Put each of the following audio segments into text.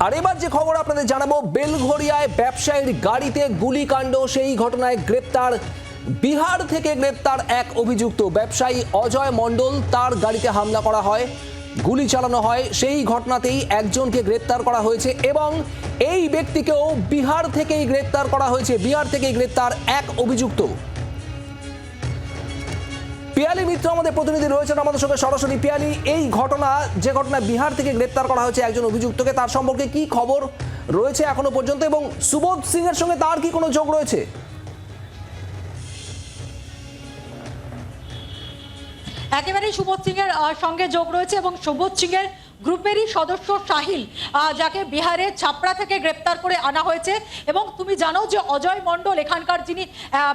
আর এবার যে খবর আপনাদের জানাবো, বেলঘরিয়ায় ব্যবসায়ীর গাড়িতে গুলিকাণ্ড, সেই ঘটনায় গ্রেপ্তার বিহার থেকে গ্রেপ্তার এক অভিযুক্ত ব্যবসায়ী অজয় মণ্ডল। তার গাড়িতে হামলা করা হয়, গুলি চালানো হয়, সেই ঘটনাতেই একজনকে গ্রেপ্তার করা হয়েছে এবং এই ব্যক্তিকেও বিহার থেকেই গ্রেপ্তার করা হয়েছে। বিহার থেকেই গ্রেপ্তার এক অভিযুক্ত। পিয়ালি মিত্র আমাদের প্রতিনিধি রয়েছেন আমাদের সঙ্গে সরাসরি। পিয়ালি, এই ঘটনা, যে ঘটনা বিহার থেকে গ্রেপ্তার করা হয়েছে একজন অভিযুক্তকে, তার সম্পর্কে কি খবর রয়েছে এখনো পর্যন্ত এবং সুবোধ সিং এর সঙ্গে তার কি কোনো যোগ রয়েছে? একেবারেই সুবোধ সিং এর সঙ্গে যোগ রয়েছে এবং সুবোধ সিং এর গ্রুপেরই সদস্য সাহিল, যাকে বিহারের ছাপড়া থেকে গ্রেপ্তার করে আনা হয়েছে। এবং তুমি জানো যে অজয় মণ্ডল এখানকার যিনি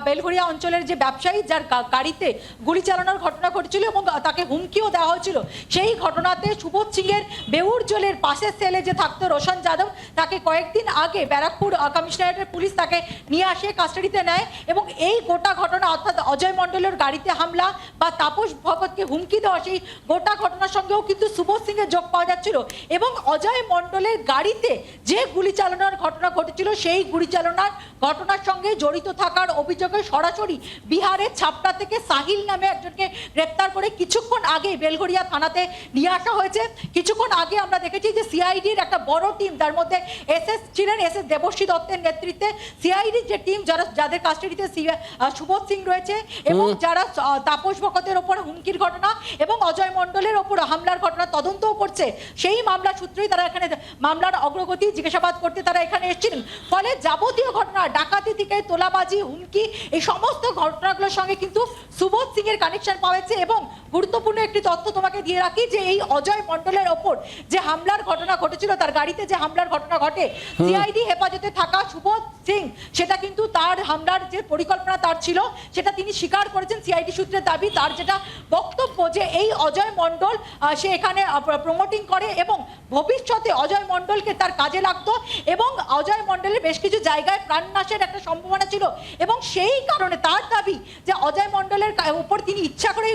বেলঘরিয়া অঞ্চলের যে ব্যবসায়ী, যার গাড়িতে গুলি চালানোর ঘটনা ঘটেছিল এবং তাকে হুমকিও দেওয়া হয়েছিল, সেই ঘটনাতে সুবোধ সিং এর বেউরজলের পাশের সেলে যে থাকতো রোশন যাদব, তাকে কয়েকদিন আগে ব্যারাকপুর কমিশনারেটের পুলিশ তাকে নিয়ে আসে, কাস্টাডিতে নেয়। এবং এই গোটা ঘটনা, অর্থাৎ অজয় মণ্ডলের গাড়িতে হামলা বা তাপস ভগতকে হুমকি দেওয়া, সেই গোটা ঘটনার সঙ্গেও কিন্তু সুবোধ সিং এর যোগ পাওয়া যাচ্ছিল। এবং অজয় মণ্ডলের গাড়িতে যে গুলি চালানোর ঘটনা ঘটেছিল, সেই গুলি চালানোর ঘটনার সঙ্গে জড়িত থাকার অভিযোগে সরাসরি বিহারের ছাপড়া থেকে সাহিল নামে একজনকে গ্রেপ্তার করে কিছুক্ষণ আগে বেলঘরিয়া থানাতে নিয়ে আসা হয়েছে। কিছুক্ষণ আগে আমরা দেখেছি যে সিআইডির একটা বড় টিম, যার মধ্যে এসএস ছিলেন, এসএস দেবশ্রী দত্তের নেতৃত্বে সিআইডির যে টিম, যাদের কাস্টাডিতে সুবোধ সিং রয়েছে এবং যারা তাপস ভগতের ওপর হুমকির ঘটনা এবং অজয় মণ্ডলের ওপর হামলার ঘটনা তদন্তও করছে, সেই মামলা সূত্রেই তারা এখানে মামলার অগ্রগতি জিজ্ঞাসাবাদ করতে তারা এখানে এসেছিলেন। ফলে যাবতীয় ঘটনা, ডাকাতি থেকে তোলাবাজি, হুমকি, এই সমস্ত ঘটনাগুলোর সঙ্গে কিন্তু সুবোধ সিং এর কানেকশন পাওয়া যাচ্ছে। এবং গুরুত্বপূর্ণ একটি তথ্য তোমাকে দিয়ে রাখি যে এই অজয় মণ্ডলের ওপর যে হামলার ঘটনা ঘটেছিল, তার গাড়িতে যে হামলার ঘটনা ঘটে, সিআইডি হেফাজতে থাকা সুবোধ সিং সেটা কিন্তু তার হামলার যে পরিকল্পনা তার ছিল, সেটা তিনি স্বীকার করেছেন। সিআইডি সূত্রের দাবি, তার যেটা বক্তব্য যে এই অজয় মণ্ডল সে এখানে প্রমোটিং করে এবং ভবিষ্যতে অজয় মণ্ডলকে তার কাজে লাগতো এবং অজয় মণ্ডলের বেশ কিছু জায়গায় প্রাণনাশের একটা সম্ভাবনা ছিল। এবং সেই কারণে তার দাবি যে অজয় মণ্ডলের উপর তিনি ইচ্ছা করে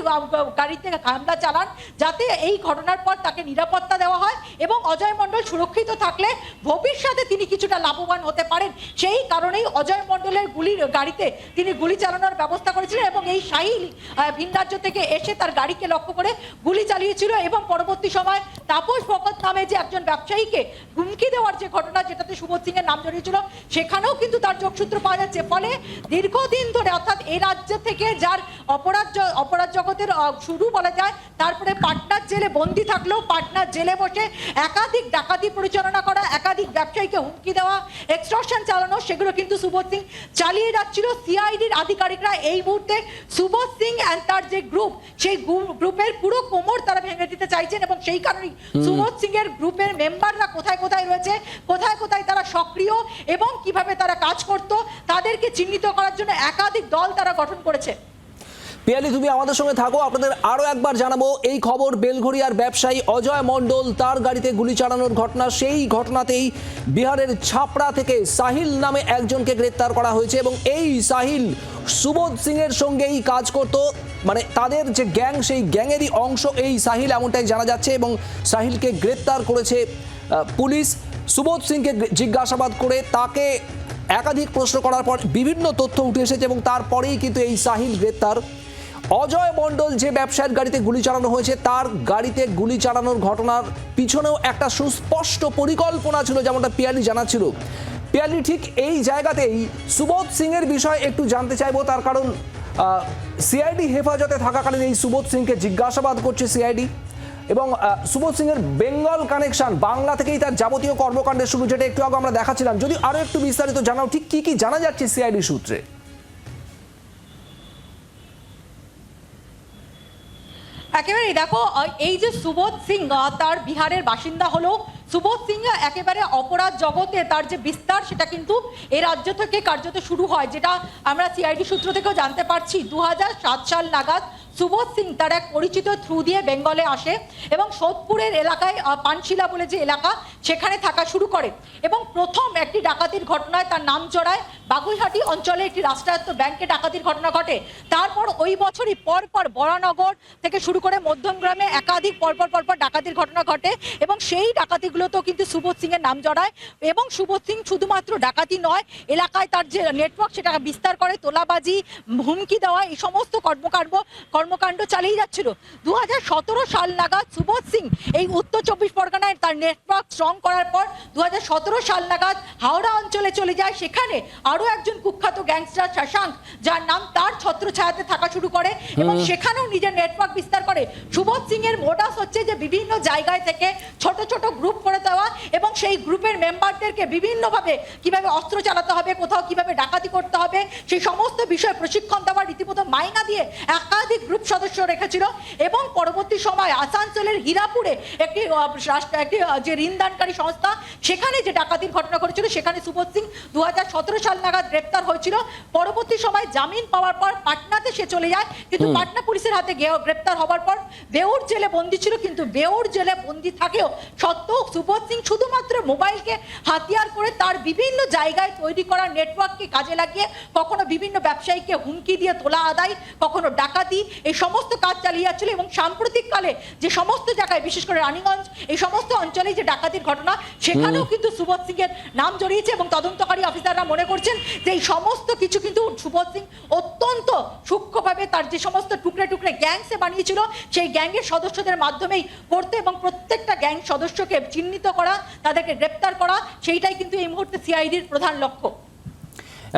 গাড়িতে হামলা চালান, যাতে এই ঘটনার পর তাকে নিরাপত্তা দেওয়া হয় এবং অজয় মণ্ডল সুরক্ষিত থাকলে ভবিষ্যতে তিনি কিছুটা লাভবান হতে পারেন। সেই কারণেই অজয় মণ্ডলের গাড়িতে তিনি গুলি চালানোর ব্যবস্থা করেছিলেন এবং এই সাহিল ভিন রাজ্য থেকে এসে তার গাড়িকে লক্ষ্য করে গুলি চালিয়েছিল এবং পরবর্তী সময় তাপস ভগত নামে যে একজন ব্যবসায়ীকে হুমকি দেওয়ার যে ঘটনা, যেটাতে সুবোধ সিং এর নাম জড়িয়েছিল, সেখানেও কিন্তু তার যোগসূত্র পাওয়া যাচ্ছে। ফলে দীর্ঘদিন ধরে, অর্থাৎ এই রাজ্য থেকে যার অপরাধ জগতের শুরু বলা যায়, তারপরে পাটনার জেলে বন্দী থাকলেও পাটনার জেলে বসে একাধিক ডাকাতি পরিচালনা করা, একাধিক ব্যবসায়ীকে হুমকি দেওয়া, এক্সটর্শন চালানো, সেগুলো কিন্তু সুবোধ সিং চালিয়ে যাচ্ছিল। সিআইডির আধিকারিকরা এই মুহূর্তে সুবোধ সিং এন্ড তার যে গ্রুপ, সেই গ্রুপের পুরো কোমর তারা ভেঙে দিতে চাইছেন এবং সেই কারণেই সুবোধ সিং এর গ্রুপের মেম্বাররা কোথায় কোথায় রয়েছে, কোথায় কোথায় তারা সক্রিয় এবং কিভাবে তারা কাজ করত, তাদেরকে চিহ্নিত করার জন্য একাধিক দল তারা গঠন করেছে। পিয়ালি, তুমি আমাদের সঙ্গে থাকো। আপনাদের আরো একবার জানাবো এই খবর, বেলঘরিয়ার ব্যবসায়ী অজয় মণ্ডল, তার গাড়িতে গুলি চালানোর ঘটনা, সেই ঘটনাতেই বিহারের ছাপড়া থেকে সাহিল নামে একজনকে গ্রেপ্তার করা হয়েছে এবং এই সাহিল সুবোধ সিং এর সঙ্গেই কাজ করত, মানে তাদের যে গ্যাং, সেই গ্যাংয়েরই অংশ এই সাহিল, এমনটাই জানা যাচ্ছে। এবং সাহিলকে গ্রেপ্তার করেছে পুলিশ। সুবোধ সিংকে জিজ্ঞাসাবাদ করে তাকে একাধিক প্রশ্ন করার পর বিভিন্ন তথ্য উঠে এসেছে এবং তারপরেই কিন্তু এই সাহিল গ্রেপ্তার। অজয় মণ্ডল যে ব্যবসায়ীর গাড়িতে গুলি চালানো হয়েছে, তার গাড়িতে গুলি চালানোর ঘটনার পিছনেও একটা সুস্পষ্ট পরিকল্পনা ছিল, যেমনটা পিয়ালি জানাচ্ছিল। পিয়ালি, ঠিক এই জায়গাতেই সুবোধ সিং এর বিষয়ে একটু জানতে চাইবো, তার কারণ সিআইডি হেফাজতে থাকাকালীন এই সুবোধ সিংকে জিজ্ঞাসাবাদ করছে সিআইডি এবং সুবোধ সিং এর বেঙ্গল কানেকশন, বাংলা থেকেই তার যাবতীয় কর্মকাণ্ডের শুরু, যেটা একটু আগে আমরা দেখাচ্ছিলাম। যদি আরো একটু বিস্তারিত জানাও, ঠিক কি কি জানা যাচ্ছে সিআইডি সূত্রে? একেবারেই দেখো, এই যে সুবোধ সিং তার বিহারের বাসিন্দা হলো, সুবোধ সিং একেবারে অপরাধ জগতে তার যে বিস্তার, সেটা কিন্তু এই রাজ্য থেকে কার্যত শুরু হয়, যেটা আমরা সিআইডি সূত্র থেকেও জানতে পারছি। 2007 সাল নাগাদ সুবোধ সিং তার এক পরিচিত থ্রু দিয়ে বেঙ্গলে আসে এবং সোদপুরের এলাকায় পানশিলা বলে যে এলাকা সেখানে থাকা শুরু করে এবং প্রথম একটি ডাকাতির ঘটনায় তার নাম জড়ায় বাগুইহাটি অঞ্চলে একটি রাষ্ট্রায়ত্ত ব্যাংকে ডাকাতির ঘটনা ঘটে। তারপর ওই বছরই পরপর বরানগর থেকে শুরু করে মধ্যমগ্রামে একাধিক পরপর ডাকাতির ঘটনা ঘটে এবং সেই ডাকাতিগুলোতেও কিন্তু সুবোধ সিং এর নাম জড়ায় এবং সুবোধ সিং শুধুমাত্র ডাকাতি নয়, এলাকায় তার যে নেটওয়ার্ক সেটা বিস্তার করে, তোলাবাজি, হুমকি দেওয়া, এই সমস্ত কর্মকাণ্ড চালিয়ে যাচ্ছিল। 2017 সাল নাগাদ সুবোধ সিং এই উত্তর 24 পরগনায় তার নেটওয়ার্ক স্ট্রং করার পর 2017 সাল নাগাদ হাওড়া অঞ্চলে চলে যায়। সেখানে আরো একজন কুখ্যাত গ্যাংস্টার শশাঙ্ক, যার নাম তার ছত্রছায়াতে থাকা শুরু করে এবং সেখানেও নিজের নেটওয়ার্ক বিস্তার করে। সুবোধ সিং এর মোডাস হচ্ছে যে বিভিন্ন জায়গায় থেকে ছোট ছোট গ্রুপ করে দেওয়া এবং সেই গ্রুপের মেম্বারদেরকে বিভিন্নভাবে কিভাবে অস্ত্র চালাতে হবে, কোথাও কিভাবে ডাকাতি করতে হবে, সেই সমস্ত বিষয়ে প্রশিক্ষণ দেওয়া, রীতিমতো মাইনা দিয়ে একাধিক গ্রুপ সদস্য রেখেছিল এবং পরবর্তী সময় আসানসোলের হীরাপুরে একটি যে ঋণদানকারী সংস্থা, সেখানে যে ডাকাতির ঘটনা ঘটেছিল সেখানে সুবোধ সিং 2017 সাল নাগাদ গ্রেপ্তার হয়েছিল। পরবর্তী সময় জামিন পাওয়ার পর পাটনাতে সে চলে যায়, কিন্তু পাটনা পুলিশের হাতে গ্রেপ্তার হওয়ার পর বেউর জেলে বন্দী ছিল। কিন্তু বেউর জেলে বন্দী থাকেও সত্ত্বেও সুবোধ সিং শুধুমাত্র মোবাইলকে হাতিয়ার করে তার বিভিন্ন জায়গায় তৈরি করা নেটওয়ার্ককে কাজে লাগিয়ে কখনো বিভিন্ন ব্যবসায়ীকে হুমকি দিয়ে তোলা আদায়, কখনো ডাকাতি, এই সমস্ত কাজ চালিয়ে যাচ্ছিল এবং সাম্প্রতিককালে যে সমস্ত জায়গায় বিশেষ করে রানীগঞ্জ এই সমস্ত অঞ্চলে যে ডাকাতির ঘটনা সেখানেও কিন্তু সুবোধ সিং এর নাম জড়িয়েছে এবং তদন্তকারী অফিসাররা মনে করছেন যে এই সমস্ত কিছু কিন্তু সুবোধ সিং অত্যন্ত সূক্ষ্মভাবে তার যে সমস্ত টুকরে টুকরে গ্যাংসে বানিয়েছিল সেই গ্যাংয়ের সদস্যদের মাধ্যমেই করতে এবং প্রত্যেকটা গ্যাং সদস্যকে চিহ্নিত করা, তাদেরকে গ্রেপ্তার করা, সেইটাই কিন্তু এই মুহূর্তে সিআইডির প্রধান লক্ষ্য।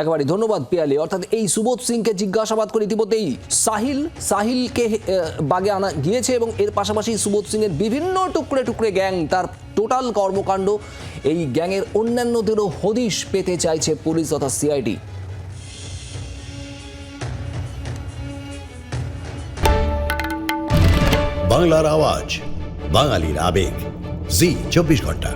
একেবারে ধন্যবাদ পিয়ালি। অর্থাৎ এই সুবোধ সিংকে জিজ্ঞাসাবাদ করে ইতিমধ্যেই সাহিলকে বাগে আনা গিয়েছে এবং এর পাশাপাশি সুবোধ সিংয়ের বিভিন্ন টুকরে টুকরে গ্যাং, তার টোটাল কর্মকাণ্ড, এই গ্যাংয়ের অন্যান্যদেরও হদিশ পেতে চাইছে পুলিশ তথা সিআইডি। বাংলার আওয়াজ, বাঙালির আবেগ, জি 24 ঘন্টা।